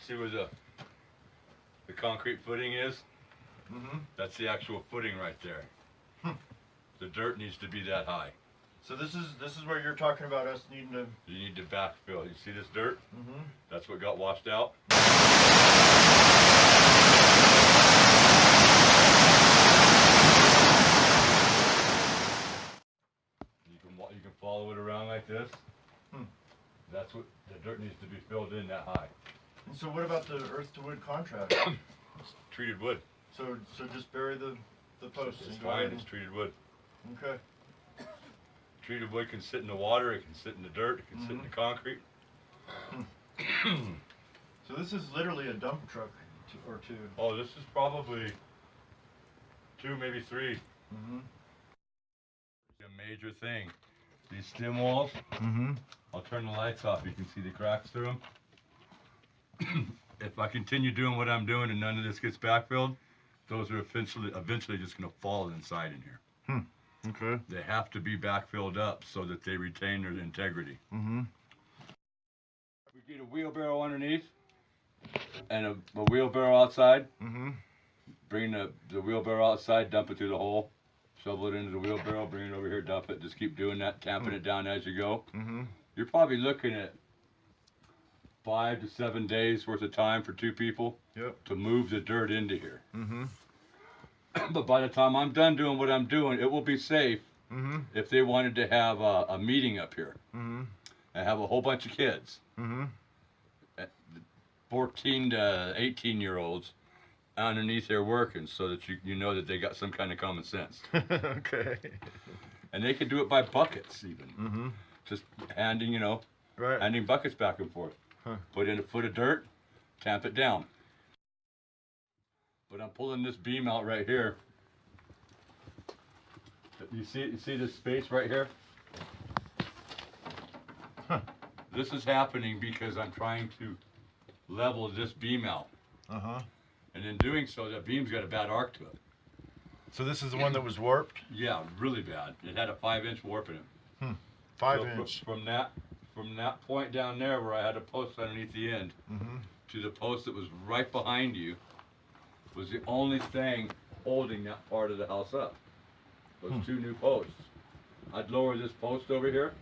See where the concrete footing is? Mm-hmm. That's the actual footing right there. The dirt needs to be that high. So this is where you're talking about us needing to. You need to backfill. You see this dirt? Mm-hmm. That's what got washed out. You can follow it around like this. That's what the dirt needs to be filled in that high. And so what about the earth to wood contract? It's treated wood. So just bury the posts. It's and go fine. ahead It's and- treated wood. Okay. Treated wood can sit in the water. It can sit in the dirt. It can sit in the concrete. So this is literally a dump truck or two. Oh, this is probably 2, maybe 3. Mm-hmm. A major thing. These stem walls. Mm-hmm. I'll turn the lights off. You can see the cracks through them. If I continue doing what I'm doing and none of this gets backfilled, those are eventually just going to fall inside in here. Okay. They have to be backfilled up so that they retain their integrity. Mm-hmm. We get a wheelbarrow underneath and a wheelbarrow outside. Mm-hmm. Bring the wheelbarrow outside, dump it through the hole, shovel it into the wheelbarrow, bring it over here, dump it. Just keep doing that, tamping it down as you go. Mm-hmm. You're probably looking at 5 to 7 days worth of time for 2 people to move the dirt into here. Mm-hmm. But by the time I'm done doing what I'm doing, it will be safe if they wanted to have a meeting up here and have a whole bunch of kids, 14 to 18-year-olds underneath there working, so that you know that they got some kind of common sense. Okay. And they could do it by buckets even. Just handing, handing buckets back and forth. Put in a foot of dirt, tamp it down. But I'm pulling this beam out right here. You see this space right here? This is happening because I'm trying to level this beam out. And in doing so, that beam's got a bad arc to it. So this is the one that was warped? Yeah, really bad. It had a 5-inch warp in it. 5 So inch. From that point down there where I had a post underneath the end to the post that was right behind you was the only thing holding that part of the house up. Those 2 new posts. I'd lower this post over here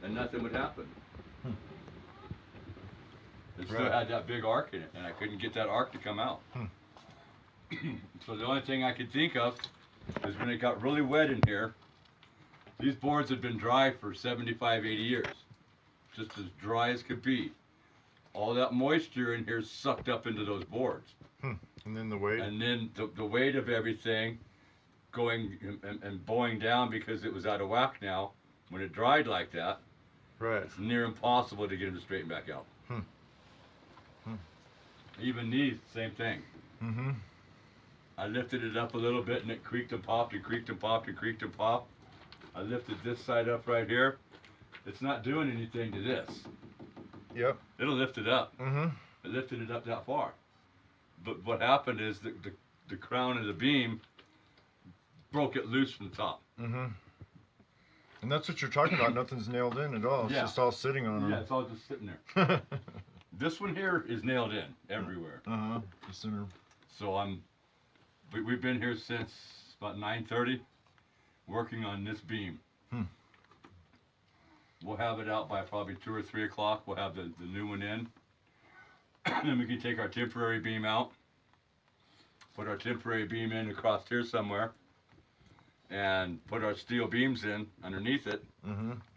and nothing would happen. It still had that big arc in it and I couldn't get that arc to come out. So the only thing I could think of is when it got really wet in here, these boards had been dry for 75, 80 years. Just as dry as could be. All that moisture in here sucked up into those boards. And then the weight? And then the weight of everything going and bowing down because it was out of whack now, when it dried like that, it's near impossible to get them to straighten back out. Even these, same thing. I lifted it up a little bit and it creaked and popped and creaked and popped and creaked and popped. I lifted this side up right here. It's not doing anything to this. It'll lift it up. It lifted it up that far. But what happened is the crown of the beam broke it loose from the top. And that's what you're talking about. Nothing's nailed in at all. It's just all sitting on them. Yeah, it's all just sitting there. This one here is nailed in everywhere. The center. So we've been here since about 9:30 working on this beam. We'll have it out by probably 2 or 3 o'clock. We'll have the new one in. Then we can take our temporary beam out, put our temporary beam in across here somewhere, and put our steel beams in underneath it,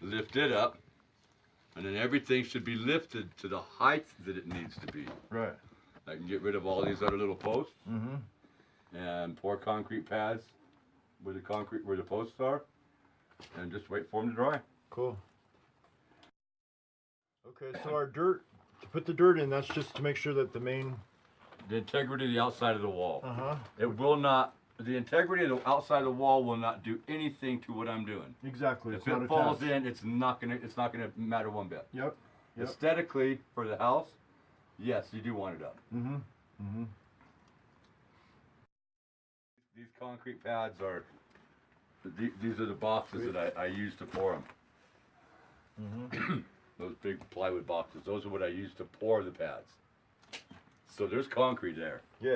lift it up, and then everything should be lifted to the height that it needs to be. I can get rid of all these other little posts and pour concrete pads where the posts are, and just wait for them to dry. Cool. Okay, so our dirt, to put the dirt in, that's just to make sure that the integrity of the outside of the wall. It will not, the integrity of the outside of the wall will not do anything to what I'm doing. Exactly. If it falls in, it's not gonna matter one bit. Yep. Aesthetically, for the house, yes, you do want it up. These concrete pads are, these are the boxes that I use to pour them. Those big plywood boxes, those are what I use to pour the pads. So there's concrete there. Yeah.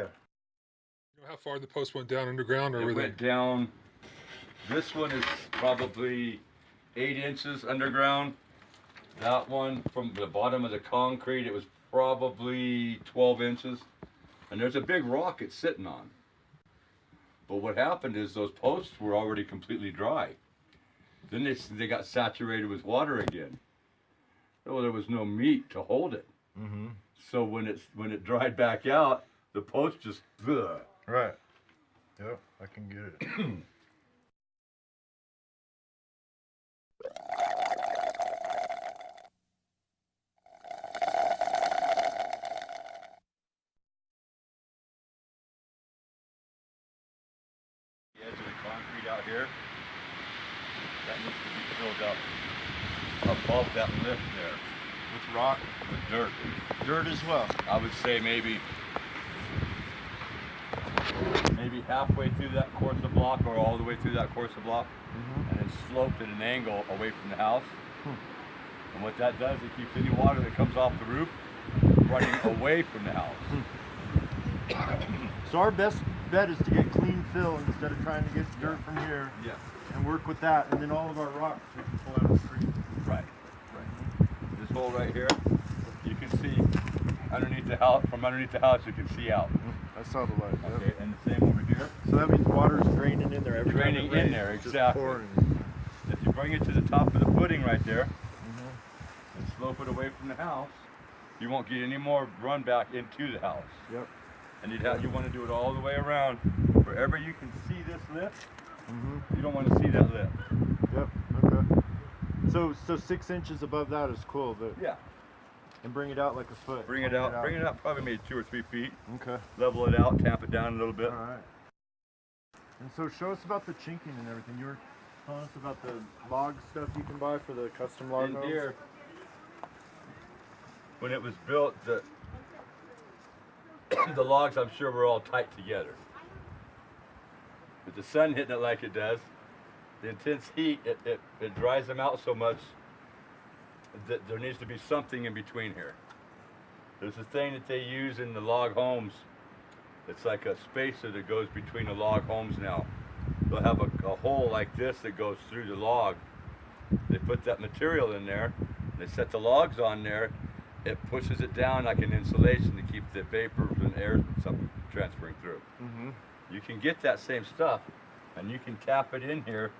You know how far the post went down underground, or It were they? went down. This one is probably 8 inches underground. That one, from the bottom of the concrete, it was probably 12 inches. And there's a big rock it's sitting on. But what happened is those posts were already completely dry. Then they got saturated with water again. Well, there was no meat to hold it. Mm-hmm. So when it dried back out, the post just ugh. Right. Yep, I can get it. The edge of the concrete out here, that needs to be filled up above that lift there With rock, with dirt. dirt as well. I would say maybe halfway through that course of block or all the way through that course of block, and then sloped at an angle away from the house. And what that does, it keeps any water that comes off the roof running away from the house. So our best bet is to get clean fill instead of trying to get dirt from here Yeah. and work with that, and then all of our rocks we can pull out of the creek. Right. This hole right here, you can see underneath the house. From underneath the house, you can see out. I saw the light. Yep. Okay, and the same over here. So that means water's draining in there every time Draining it in rains, there, it's just exactly. pouring. If you bring it to the top of the footing right there and slope it away from the house, you won't get any more run back into the house. Yep. And you want to do it all the way around. Wherever you can see this lip, you don't want to see that lip. Yep. Okay. So 6 inches above that is cool, but Yeah. and bring it out like a foot. Bring it out probably maybe 2 or 3 feet. Okay. Level it out, tap it down a little bit. All right. And so show us about the chinking and everything. You were telling us about the log stuff you can buy for the custom log In homes. here, when it was built, the logs I'm sure were all tight together. With the sun hitting it like it does, the intense heat, it dries them out so much that there needs to be something in between here. There's a thing that they use in the log homes. It's like a spacer that goes between the log homes now. They'll have a hole like this that goes through the log. They put that material in there, they set the logs on there, it pushes it down like an insulation to keep the vapors and air and stuff transferring through. You can get that same stuff, and you can tap it in here,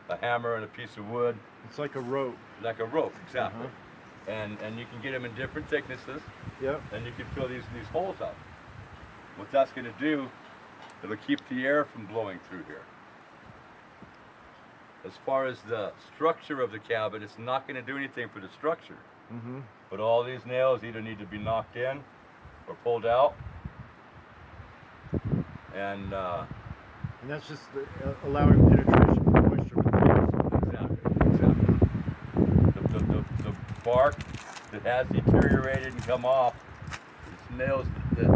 a hammer and a piece of wood. It's like a rope. Like a rope, exactly. And you can get them in different thicknesses, Yep. and you can fill these holes up. What that's going to do, it'll keep the air from blowing through here. As far as the structure of the cabin, it's not going to do anything for the structure. But all these nails either need to be knocked in or pulled out. And And that's just allowing penetration for moisture with the nails. exactly. The bark that has deteriorated and come off, it's nails that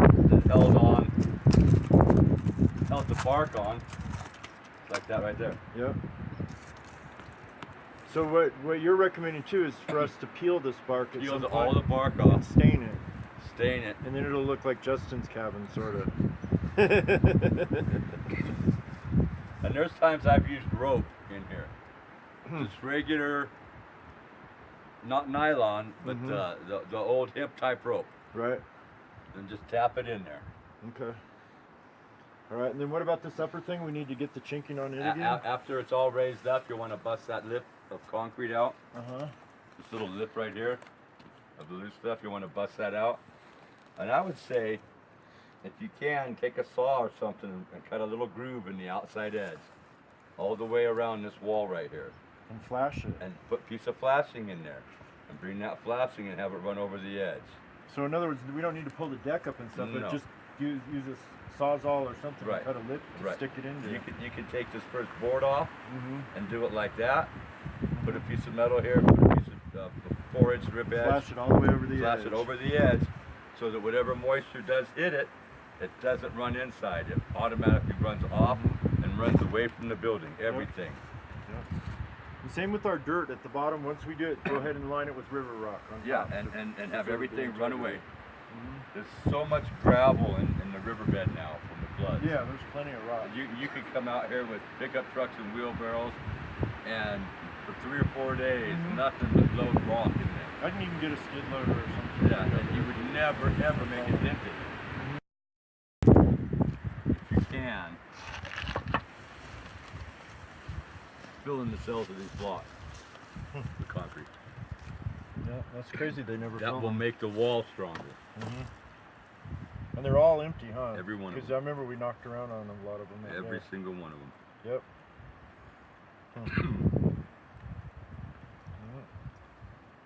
held the bark on, like that right there. Yep. So what you're recommending too is for us to peel this bark at Peel some all point the bark and off, stain it, stain it, and then it'll look like Justin's cabin, sort of. and there's times I've used rope in here. Just regular, not nylon, but the old hemp type rope, Right. and just tap it in there. Okay. All right. And then what about this upper thing? We need to get the chinking on it again. After it's all raised up, you'll want to bust that lip of concrete out. Uh-huh. This little lip right here of the loose stuff, you want to bust that out. And I would say, if you can, take a saw or something and cut a little groove in the outside edge, all the way around this wall right here, And flash it. and put a piece of flashing in there, and bring that flashing and have it run over the edge. So in other words, we don't need to pull the deck up and stuff, No. but just use a sawzall or something Right. and cut a lip to Right. stick it into. You can take this first board off Mm-hmm. and do it like that. Put a piece of metal here, put a piece of 4-inch rib edge. Flash it all the way over the Flash edge. it over the edge so that whatever moisture does hit it, it doesn't run inside. It automatically runs off and runs away from the building, everything. Yep. And same with our dirt at the bottom. Once we do it, go ahead and line it with river rock. On Yeah, top. and have So everything the run away. Mhm. There's so much gravel in the riverbed now from the floods. Yeah, there's plenty of rock. You could come out here with pickup trucks and wheelbarrows, and for 3 or 4 days, nothing but load rock in there. I can even get a skid loader or something. Yeah, and you would never ever make it dent it. If you can, fill in the cells of these blocks with concrete. Yeah, that's crazy. They never. That will make the wall stronger. And they're all empty, huh? Every one of Because them. I remember we knocked around on a lot of them. that Every day. single one of them. Yep.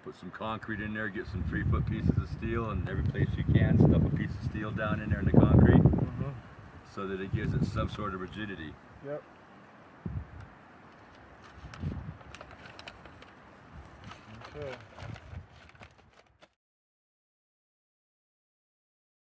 Put some concrete in there, get some 3-foot pieces of steel, and every place you can, stuff a piece of steel down in there in the concrete so that it gives it some sort of rigidity. Yep. Okay.